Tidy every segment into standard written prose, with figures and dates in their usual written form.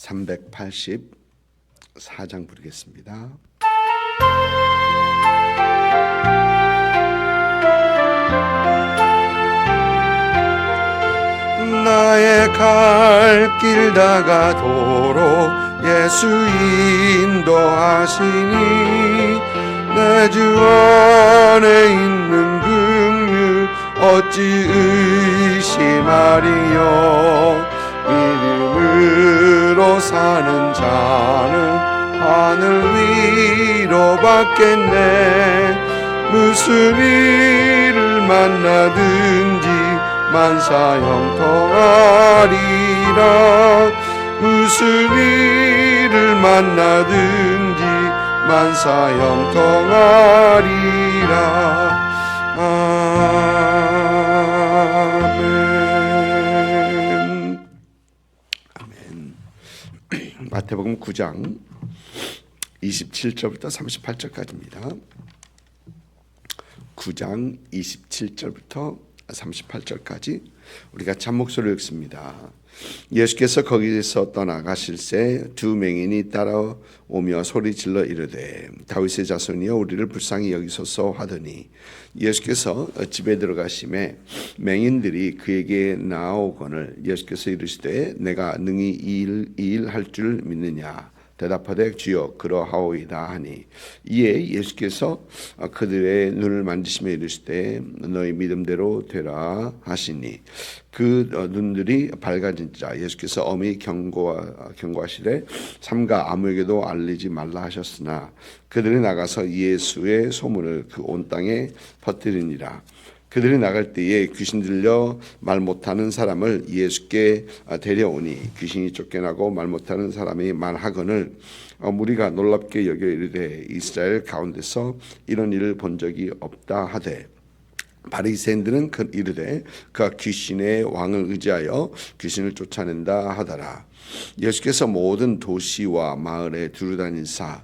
384장 부르겠습니다. 나의 갈 길 다가 도로 예수 인도하시니 내 주 안에 있는 긍휼 어찌 의심하리요. 믿음으로 사는 자는 하늘 위로 받겠네. 무슨 일을 만나든지 만사 형통하리라. 무슨 일을 만나든지 만사 형통하리라. 아멘. 아멘. 마태복음 9장 27절부터 38절까지입니다. 9장 27절부터 38절까지 우리가 잠목소리를 읽습니다. 예수께서 거기에서 떠나가실새 두 맹인이 따라오며 소리질러 이르되 다윗의 자손이여 우리를 불쌍히 여기소서 하더니 예수께서 집에 들어가심에 맹인들이 그에게 나아오거늘 예수께서 이르시되 내가 능히 이 일 할 줄 믿느냐. 대답하되 주여 그러하오이다 하니 이에 예수께서 그들의 눈을 만지시며 이르시되 너희 믿음대로 되라 하시니 그 눈들이 밝아진지라. 예수께서 엄히 경고하시되 삼가 아무에게도 알리지 말라 하셨으나 그들이 나가서 예수의 소문을 그 온 땅에 퍼뜨리니라. 그들이 나갈 때에 귀신 들려 말 못하는 사람을 예수께 데려오니 귀신이 쫓겨나고 말 못하는 사람이 말하거늘 무리가 놀랍게 여겨 이르되 이스라엘 가운데서 이런 일을 본 적이 없다 하되 바리새인들은 이르되 그가 귀신의 왕을 의지하여 귀신을 쫓아낸다 하더라. 예수께서 모든 도시와 마을에 두루다니사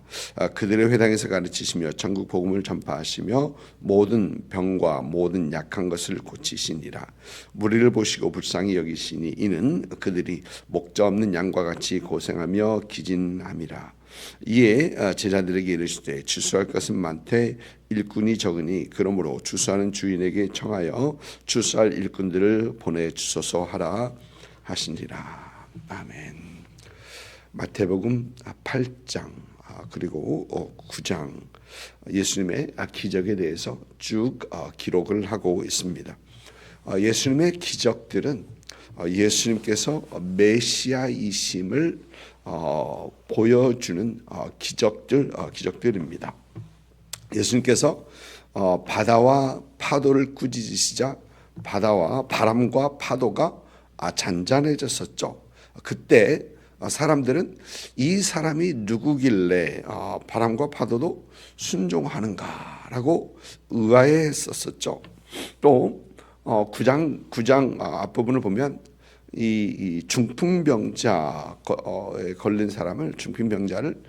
그들의 회당에서 가르치시며 전국 복음을 전파하시며 모든 병과 모든 약한 것을 고치시니라. 무리를 보시고 불쌍히 여기시니 이는 그들이 목자 없는 양과 같이 고생하며 기진함이라. 이에 제자들에게 이르시되 추수할 것은 많되 일꾼이 적으니 그러므로 추수하는 주인에게 청하여 추수할 일꾼들을 보내주소서 하라 하시니라. 아멘. 마태복음 8장 그리고 9장 예수님의 기적에 대해서 쭉 기록을 하고 있습니다. 예수님의 기적들은 예수님께서 메시아이심을 보여주는 기적들입니다. 예수님께서 바다와 파도를 꾸짖으시자 바다와 바람과 파도가 잔잔해졌었죠. 그때 사람들은 이 사람이 누구길래 바람과 파도도 순종하는가라고 의아해했었죠. 또 9장 앞부분을 보면 이 중풍병자에 걸린 사람을 중풍병자를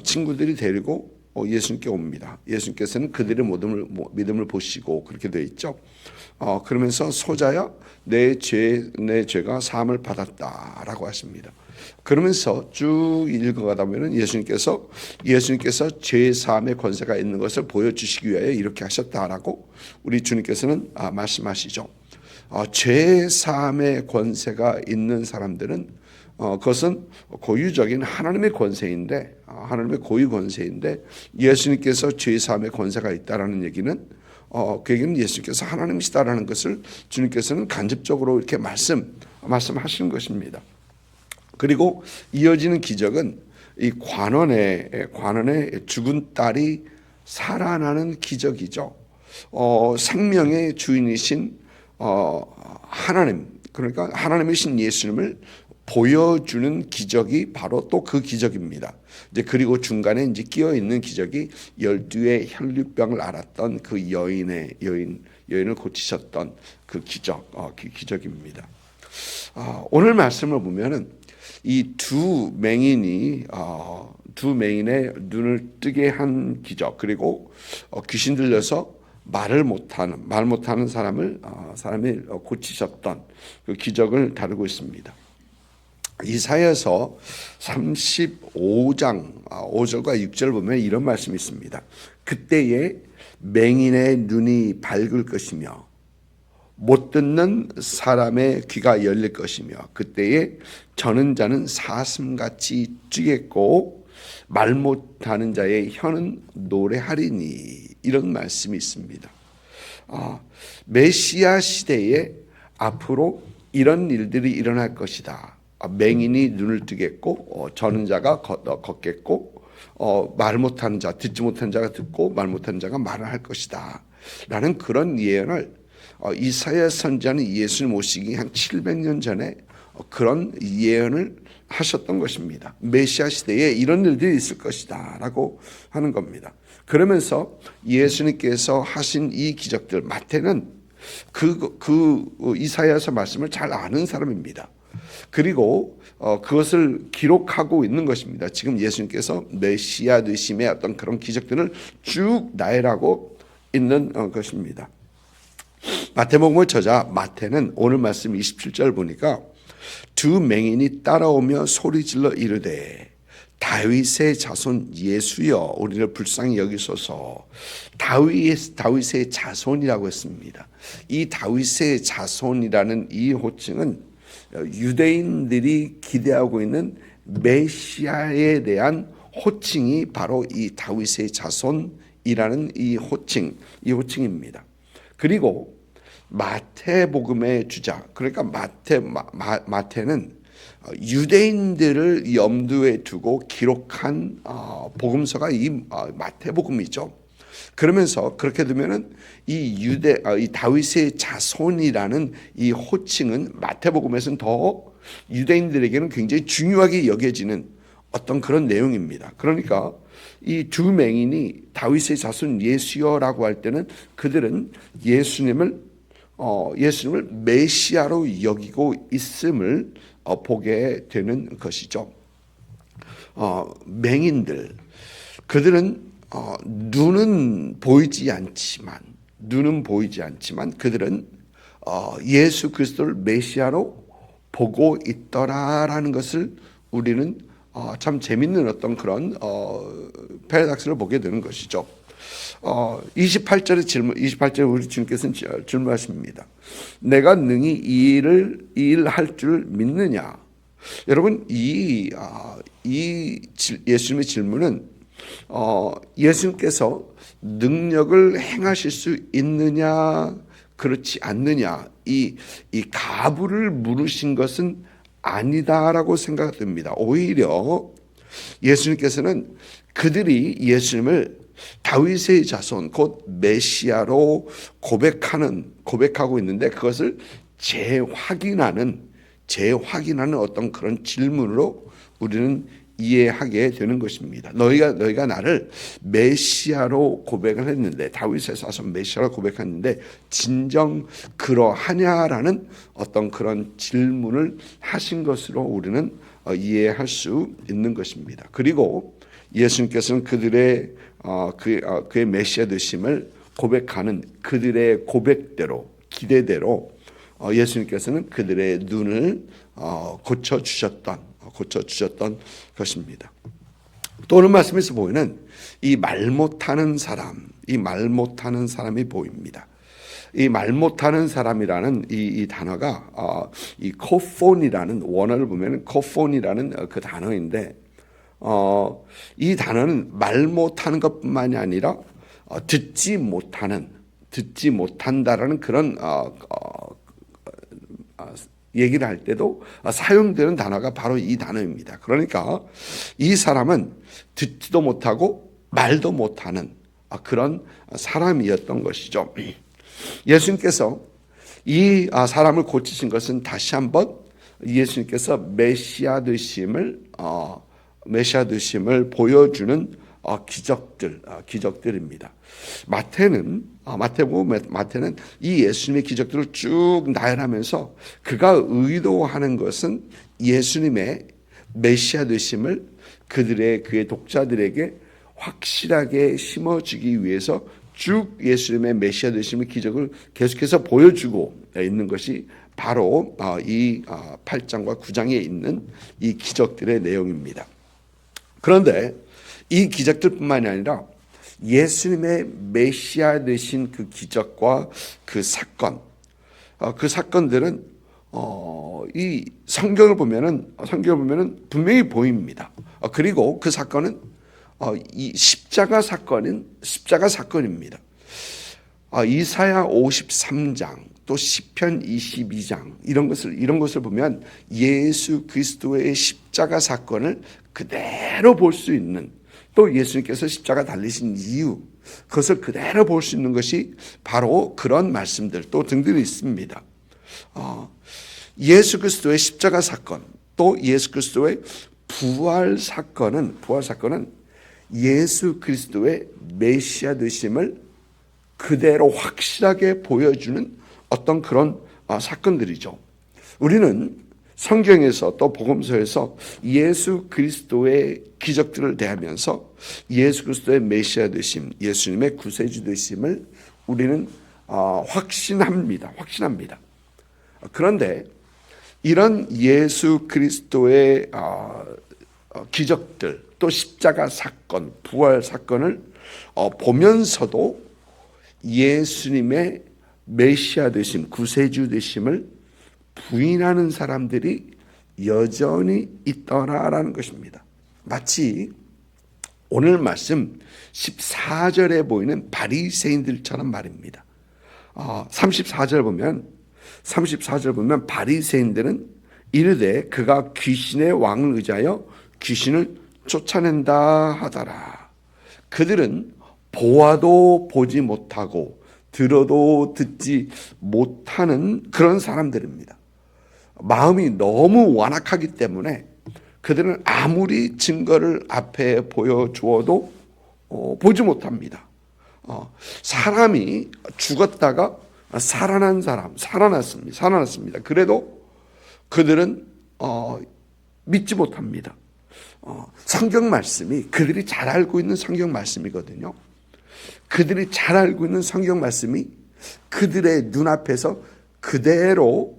친구들이 데리고 예수님께 옵니다. 예수님께서는 그들의 믿음을 보시고 그렇게 되어 있죠. 그러면서 소자야 내 죄가 사함을 받았다라고 하십니다. 그러면서 쭉 읽어가다 보면 예수님께서 죄 사함의 권세가 있는 것을 보여주시기 위하여 이렇게 하셨다라고 우리 주님께서는 말씀하시죠. 죄 사함의 권세가 있는 사람들은 그것은 고유적인 하나님의 권세인데 하나님의 고유 권세인데 예수님께서 죄 사함의 권세가 있다라는 얘기는 그 얘기는 예수님께서 하나님이시다라는 것을 주님께서는 간접적으로 이렇게 말씀하시는 것입니다. 그리고 이어지는 기적은 이 관원의 죽은 딸이 살아나는 기적이죠. 생명의 주인이신 하나님, 그러니까 하나님이신 예수님을 보여주는 기적이 바로 또 그 기적입니다. 이제 그리고 중간에 이제 끼어 있는 기적이 12의 혈류병을 앓았던 그 여인을 고치셨던 그 기적입니다. 오늘 말씀을 보면은 이 두 맹인의 눈을 뜨게 한 기적, 그리고 귀신 들려서 말 못하는 사람이 고치셨던 그 기적을 다루고 있습니다. 이사야서 35장 5절과 6절 보면 이런 말씀이 있습니다. 그때에 맹인의 눈이 밝을 것이며 못 듣는 사람의 귀가 열릴 것이며 그때에 저는 자는 사슴같이 뛰겠고 말 못하는 자의 혀는 노래하리니, 이런 말씀이 있습니다. 메시아 시대에 앞으로 이런 일들이 일어날 것이다. 맹인이 눈을 뜨겠고 저는 자가 걷겠고 말 못하는 자, 듣지 못하는 자가 듣고 말 못하는 자가 말을 할 것이다 라는 그런 예언을 이사야 선지자는 예수님 오시기 한 700년 전에 그런 예언을 하셨던 것입니다. 메시아 시대에 이런 일들이 있을 것이다 라고 하는 겁니다. 그러면서 예수님께서 하신 이 기적들, 마태는 그 이사야서 말씀을 잘 아는 사람입니다. 그리고 그것을 기록하고 있는 것입니다. 지금 예수님께서 메시아 되심의 어떤 그런 기적들을 쭉 나열하고 있는 것입니다. 마태복음의 저자 마태는 오늘 말씀 27절 보니까 두 맹인이 따라오며 소리질러 이르되 다윗의 자손 예수여 우리를 불쌍히 여기소서. 다윗의 자손이라고 했습니다. 이 다윗의 자손이라는 이 호칭은 유대인들이 기대하고 있는 메시아에 대한 호칭이 바로 이 다윗의 자손이라는 이 호칭입니다. 그리고 마태복음의 주자, 그러니까 마태는 유대인들을 염두에 두고 기록한 복음서가 이 마태복음이죠. 그러면서 그렇게 되면은 이 다윗의 자손이라는 이 호칭은 마태복음에서는 더 유대인들에게는 굉장히 중요하게 여겨지는 어떤 그런 내용입니다. 그러니까 이 두 맹인이 다윗의 자손 예수여라고 할 때는 그들은 예수님을 메시아로 여기고 있음을 보게 되는 것이죠. 맹인들, 그들은 눈은 보이지 않지만 그들은 예수 그리스도를 메시아로 보고 있더라라는 것을 우리는 참 재밌는 어떤 그런 패러닥스를 보게 되는 것이죠. 28절에 우리 주님께서는 질문하십니다. 내가 능히 이 일을 할 줄 믿느냐? 여러분, 이 예수님의 질문은 예수님께서 능력을 행하실 수 있느냐 그렇지 않느냐 이 가부를 물으신 것은 아니다라고 생각됩니다. 오히려 예수님께서는 그들이 예수님을 다윗의 자손 곧 메시아로 고백하고 있는데 그것을 재확인하는 어떤 그런 질문으로 우리는 이해하게 되는 것입니다. 너희가 나를 메시아로 고백을 했는데 다윗의 자손 메시아로 고백했는데 진정 그러하냐라는 어떤 그런 질문을 하신 것으로 우리는 이해할 수 있는 것입니다. 그리고 예수님께서는 그들의 그의 메시아 되심을 고백하는 그들의 고백대로 기대대로 예수님께서는 그들의 눈을 고쳐 주셨던 것입니다. 또 오늘 말씀에서 보이는 이 말 못하는 사람이 보입니다. 이 말 못하는 사람이라는 이 단어가 이 코폰이라는 원어를 보면 코폰이라는 그 단어인데 이 단어는 말 못하는 것뿐만이 아니라 듣지 못한다라는 그런 얘기를 할 때도 사용되는 단어가 바로 이 단어입니다. 그러니까 이 사람은 듣지도 못하고 말도 못하는 그런 사람이었던 것이죠. 예수님께서 이 사람을 고치신 것은 다시 한번 예수님께서 메시아 되심을 보여주는 기적들입니다. 마태는 이 예수님의 기적들을 쭉 나열하면서 그가 의도하는 것은 예수님의 메시아 되심을 그의 독자들에게 확실하게 심어주기 위해서 쭉 예수님의 메시아 되심의 기적을 계속해서 보여주고 있는 것이 바로 이 8장과 9장에 있는 이 기적들의 내용입니다. 그런데 이 기적들뿐만이 아니라 예수님의 메시아 되신 그 기적과 그 사건, 그 사건들은 이 성경을 보면은 분명히 보입니다. 그리고 그 사건은 이 십자가 사건입니다. 이사야 53장 또 시편 22장 이런 것을 보면 예수 그리스도의 십자가 사건을 그대로 볼 수 있는, 또 예수님께서 십자가 달리신 이유, 그것을 그대로 볼 수 있는 것이 바로 그런 말씀들 또 등등이 있습니다. 예수 그리스도의 십자가 사건, 또 예수 그리스도의 부활 사건은 예수 그리스도의 메시아 되심을 그대로 확실하게 보여주는 어떤 그런 사건들이죠. 우리는 성경에서 또 복음서에서 예수 그리스도의 기적들을 대하면서 예수 그리스도의 메시아 되심, 예수님의 구세주 되심을 우리는 확신합니다. 그런데 이런 예수 그리스도의 기적들, 또 십자가 사건, 부활 사건을 보면서도 예수님의 메시아 되심, 구세주 되심을 부인하는 사람들이 여전히 있더라라는 것입니다. 마치 오늘 말씀 14절에 보이는 바리새인들처럼 말입니다. 34절 보면 바리새인들은 이르되 그가 귀신의 왕을 의지하여 귀신을 쫓아낸다 하더라. 그들은 보아도 보지 못하고 들어도 듣지 못하는 그런 사람들입니다. 마음이 너무 완악하기 때문에 그들은 아무리 증거를 앞에 보여주어도 보지 못합니다. 사람이 죽었다가 살아났습니다. 그래도 그들은 믿지 못합니다. 성경 말씀이 그들이 잘 알고 있는 성경 말씀이거든요. 그들이 잘 알고 있는 성경 말씀이 그들의 눈앞에서 그대로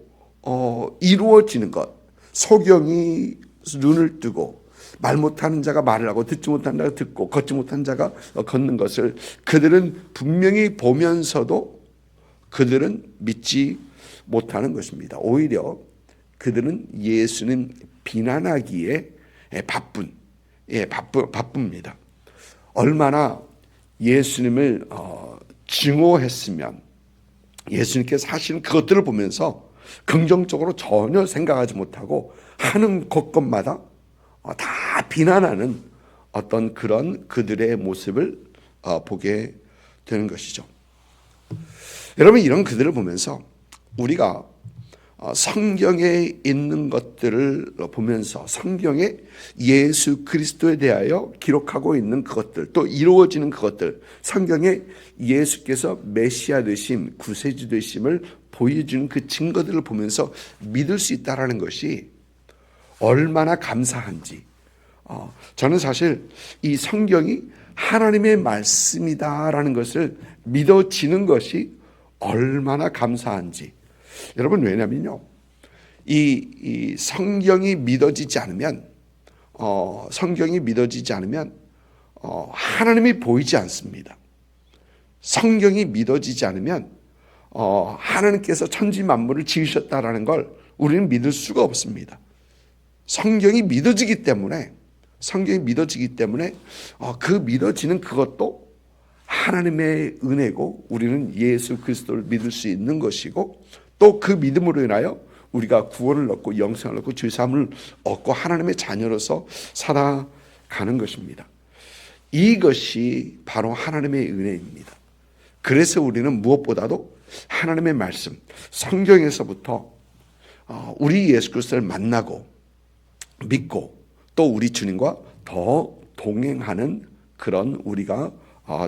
이루어지는 것, 소경이 눈을 뜨고 말 못하는 자가 말을 하고 듣지 못하는 자가 듣고 걷지 못하는 자가 걷는 것을 그들은 분명히 보면서도 그들은 믿지 못하는 것입니다. 오히려 그들은 예수님 비난하기에 바쁩니다. 얼마나 예수님을 증오했으면 예수님께서 하시는 그것들을 보면서 긍정적으로 전혀 생각하지 못하고 하는 것마다 다 비난하는 어떤 그런 그들의 모습을 보게 되는 것이죠. 여러분, 이런 그들을 보면서 우리가 성경에 있는 것들을 보면서 성경에 예수 그리스도에 대하여 기록하고 있는 그것들, 또 이루어지는 그것들, 성경에 예수께서 메시아 되심, 구세주 되심을 보여주는 그 증거들을 보면서 믿을 수 있다는 것이 얼마나 감사한지, 저는 사실 이 성경이 하나님의 말씀이다라는 것을 믿어지는 것이 얼마나 감사한지. 여러분, 왜냐면요, 이 성경이 믿어지지 않으면 하나님이 보이지 않습니다. 성경이 믿어지지 않으면 하나님께서 천지 만물을 지으셨다라는 걸 우리는 믿을 수가 없습니다. 성경이 믿어지기 때문에 그 믿어지는 그것도 하나님의 은혜고, 우리는 예수 그리스도를 믿을 수 있는 것이고, 또 그 믿음으로 인하여 우리가 구원을 얻고 영생을 얻고 죄사함을 얻고 하나님의 자녀로서 살아가는 것입니다. 이것이 바로 하나님의 은혜입니다. 그래서 우리는 무엇보다도 하나님의 말씀, 성경에서부터 우리 예수 그리스도를 만나고 믿고 또 우리 주님과 더 동행하는 그런 우리가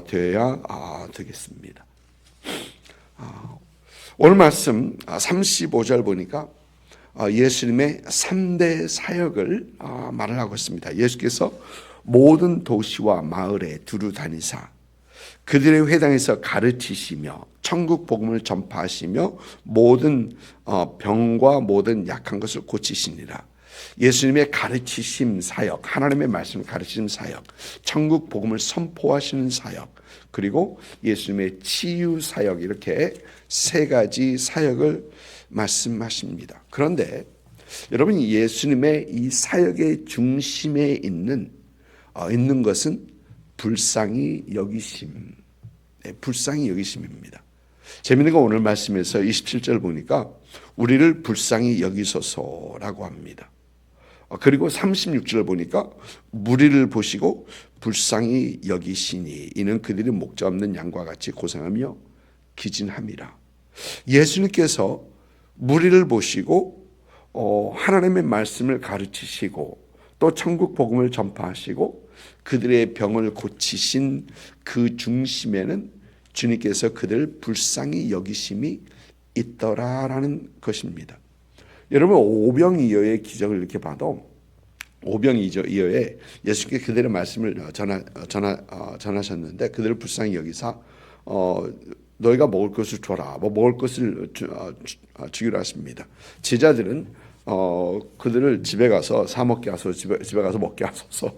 되어야 되겠습니다. 오늘 말씀 35절 보니까 예수님의 3대 사역을 말을 하고 있습니다. 예수께서 모든 도시와 마을에 두루 다니사 그들의 회당에서 가르치시며 천국 복음을 전파하시며 모든 병과 모든 약한 것을 고치시니라. 예수님의 가르치심 사역, 하나님의 말씀을 가르치는 사역, 천국 복음을 선포하시는 사역, 그리고 예수님의 치유 사역, 이렇게 세 가지 사역을 말씀하십니다. 그런데 여러분, 예수님의 이 사역의 중심에 있는 것은 불쌍히 여기심, 불쌍히 여기심입니다. 재미있는 건 오늘 말씀에서 27절 보니까 우리를 불쌍히 여기소서라고 합니다. 그리고 36절 보니까 무리를 보시고 불쌍히 여기시니 이는 그들이 목자 없는 양과 같이 고생하며 기진함이라. 예수님께서 무리를 보시고 하나님의 말씀을 가르치시고 또 천국 복음을 전파하시고 그들의 병을 고치신 그 중심에는 주님께서 그들을 불쌍히 여기심이 있더라라는 것입니다. 여러분, 오병이어의 기적을 이렇게 봐도 오병이어에 예수님께 그들의 말씀을 전하셨는데 그들을 불쌍히 여기사 너희가 먹을 것을 줘라, 먹을 것을 주기로 하십니다. 제자들은 그들을 집에 가서 사 먹게 하소서, 집에 가서 먹게 하소서.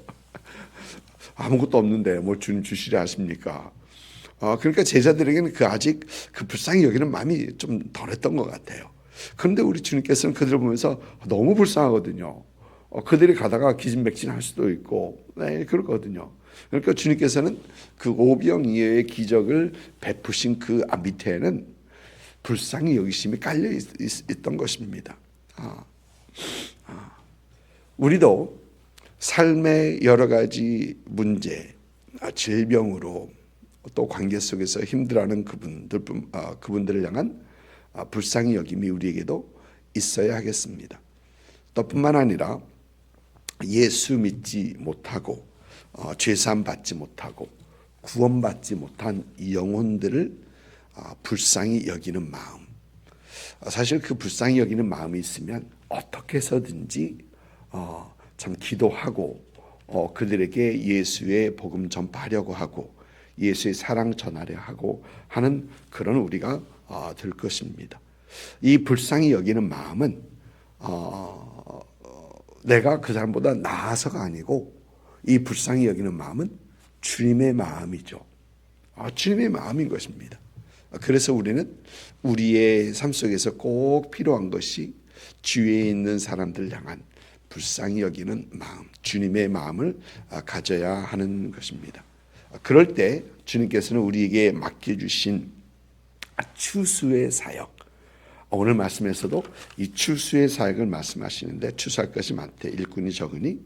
아무것도 없는데 뭘 주시려 하십니까? 그러니까 제자들에게는 아직 불쌍히 여기는 마음이 좀 덜했던 것 같아요. 그런데 우리 주님께서는 그들을 보면서 너무 불쌍하거든요. 그들이 가다가 기진맥진할 수도 있고, 그렇거든요. 그러니까 주님께서는 그 오병이어의 기적을 베푸신 그 밑에는 불쌍히 여기심이 깔려 있던 것입니다. 우리도 삶의 여러 가지 문제, 질병으로 또 관계 속에서 힘들어하는 그분들을 향한 불쌍히 여김이 우리에게도 있어야 하겠습니다. 또 뿐만 아니라 예수 믿지 못하고 죄사함 받지 못하고 구원받지 못한 이 영혼들을 불쌍히 여기는 마음, 사실 그 불쌍히 여기는 마음이 있으면 어떻게 해서든지 참 기도하고 그들에게 예수의 복음 전파하려고 하고 예수의 사랑 전하려 하고 하는 그런 우리가 될 것입니다. 이 불쌍히 여기는 마음은 내가 그 사람보다 나아서가 아니고 이 불쌍히 여기는 마음은 주님의 마음이죠. 주님의 마음인 것입니다. 그래서 우리는 우리의 삶 속에서 꼭 필요한 것이 주위에 있는 사람들 향한 불쌍히 여기는 마음, 주님의 마음을 가져야 하는 것입니다. 그럴 때 주님께서는 우리에게 맡겨주신 추수의 사역, 오늘 말씀에서도 이 추수의 사역을 말씀하시는데 추수할 것이 많대 일꾼이 적으니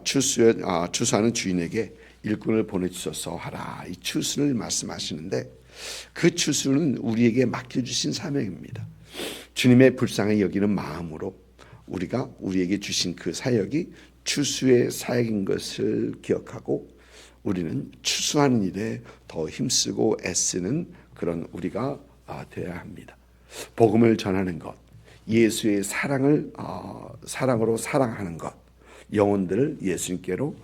추수하는 주인에게 일꾼을 보내주소서 하라. 이 추수를 말씀하시는데 그 추수는 우리에게 맡겨주신 사명입니다. 주님의 불쌍히 여기는 마음으로 우리가 우리에게 주신 그 사역이 추수의 사역인 것을 기억하고 우리는 추수하는 일에 더 힘쓰고 애쓰는 그런 우리가 되어야 합니다. 복음을 전하는 것, 예수의 사랑으로 사랑하는 것, 영혼들을 예수님께로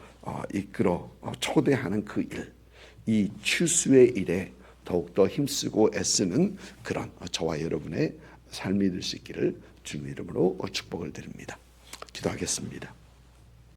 이끌어 초대하는 그 일, 이 추수의 일에 더욱더 힘쓰고 애쓰는 그런 저와 여러분의 삶이 될 수 있기를 주님의 이름으로 축복을 드립니다. 기도하겠습니다.